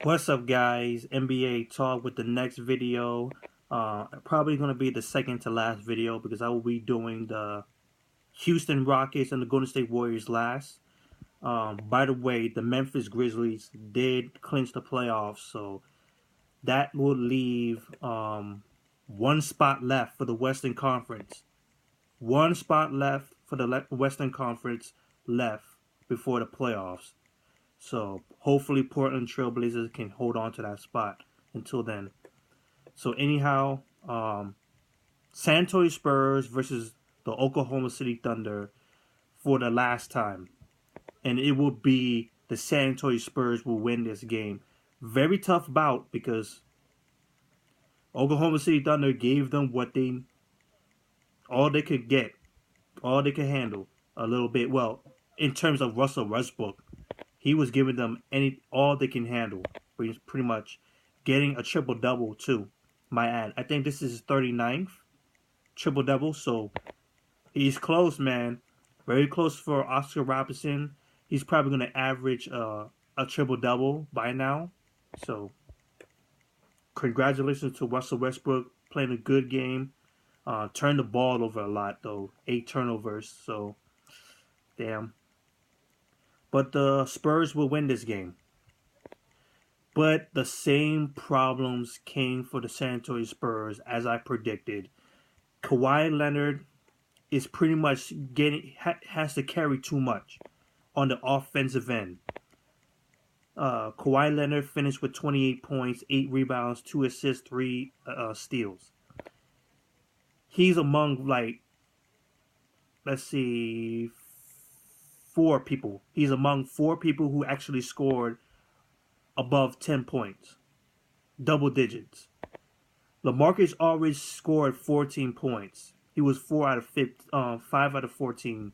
What's up, guys? NBA talk with the next video. Probably going to be the second to last video because I will be doing the Houston Rockets and the Golden State Warriors last. By the way, the Memphis Grizzlies did clinch the playoffs, so that will leave one spot left for the Western Conference. One spot left for the Western Conference left before the playoffs. So hopefully Portland Trailblazers can hold on to that spot until then. So anyhow, San Antonio Spurs versus the Oklahoma City Thunder for the last time. And it will be the San Antonio Spurs will win this game. Very tough bout because Oklahoma City Thunder gave them all they could get, all they could handle a little bit. Well, in terms of Russell Westbrook, he was giving them all they can handle, pretty much getting a triple double too. My ad. I think this is his 39th triple double, so he's close, man. Very close for Oscar Robertson. He's probably going to average a triple double by now. So congratulations to Russell Westbrook playing a good game. Turned the ball over a lot though, 8 turnovers. So damn. But the Spurs will win this game. But the same problems came for the San Antonio Spurs as I predicted. Kawhi Leonard is pretty much has to carry too much on the offensive end. Kawhi Leonard finished with 28 points, 8 rebounds, 2 assists, 3 steals. He's among let's see, 4 people. He's among 4 people who actually scored above 10 points, double digits. LaMarcus Aldridge scored 14 points. He was 5 out of 14.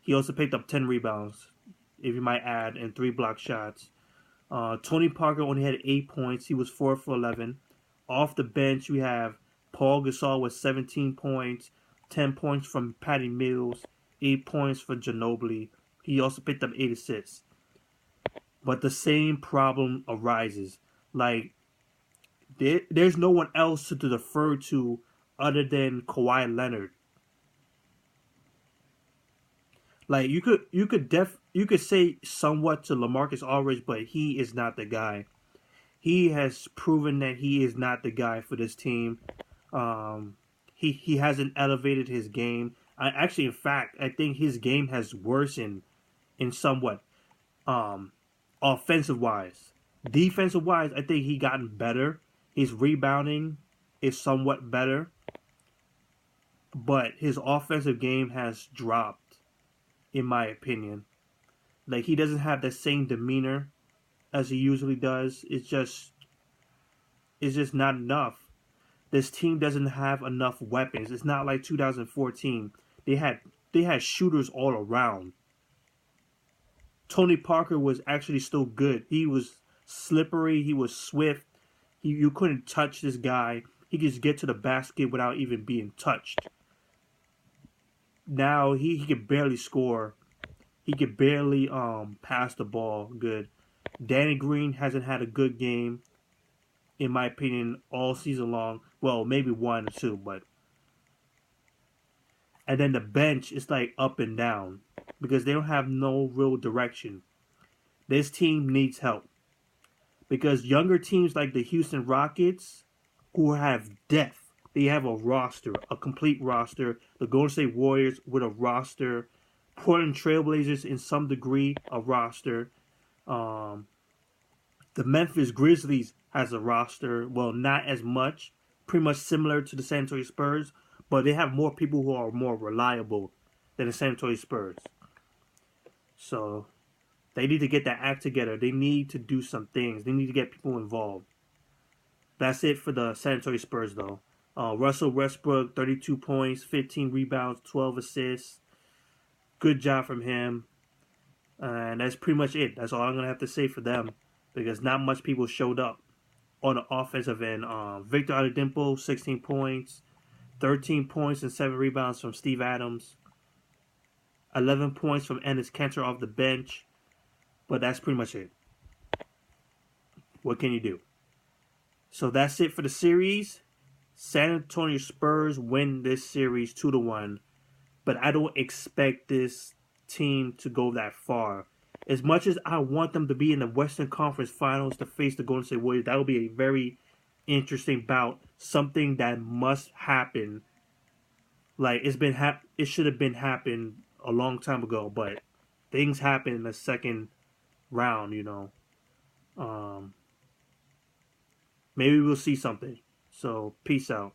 He also picked up 10 rebounds, if you might add, and 3 block shots. Tony Parker only had 8 points. He was 4 for 11. Off the bench, we have Paul Gasol with 17 points, 10 points from Patty Mills, 8 points for Ginobili. He also picked up 8 assists. But the same problem arises. There's no one else to defer to other than Kawhi Leonard. You could say somewhat to LaMarcus Aldridge, but he is not the guy. He has proven that he is not the guy for this team. He hasn't elevated his game. In fact, I think his game has worsened in somewhat offensive wise. Defensive wise, I think he gotten better. His rebounding is somewhat better, but his offensive game has dropped, in my opinion. He doesn't have the same demeanor as he usually does. It's just not enough. This team doesn't have enough weapons. It's not like 2014. They had shooters all around. Tony Parker was actually still good. He was slippery. He was swift. You couldn't touch this guy. He could just get to the basket without even being touched. Now he can barely score. He can barely pass the ball good. Danny Green hasn't had a good game, in my opinion, all season long. Well, maybe 1 or 2, but. And then the bench is up and down because they don't have no real direction. This team needs help. Because younger teams like the Houston Rockets, who have depth, they have a roster, a complete roster. The Golden State Warriors with a roster. Portland Trailblazers in some degree, a roster. The Memphis Grizzlies has a roster. Well, not as much. Pretty much similar to the San Antonio Spurs. But they have more people who are more reliable than the San Antonio Spurs. So they need to get that act together. They need to do some things. They need to get people involved. That's it for the San Antonio Spurs, though. Russell Westbrook, 32 points, 15 rebounds, 12 assists. Good job from him. And that's pretty much it. That's all I'm going to have to say for them. Because not much people showed up on the offensive end. Victor Oladipo, 16 points. 13 points and 7 rebounds from Steve Adams. 11 points from Enes Kanter off the bench. But that's pretty much it. What can you do? So that's it for the series. San Antonio Spurs win this series 2-1, but I don't expect this team to go that far. As much as I want them to be in the Western Conference Finals to face the Golden State Warriors, that will be a very interesting bout. Something that must happen. Like it should have been happened a long time ago, but things happen in the second round. Um, Maybe we'll see something. So peace out.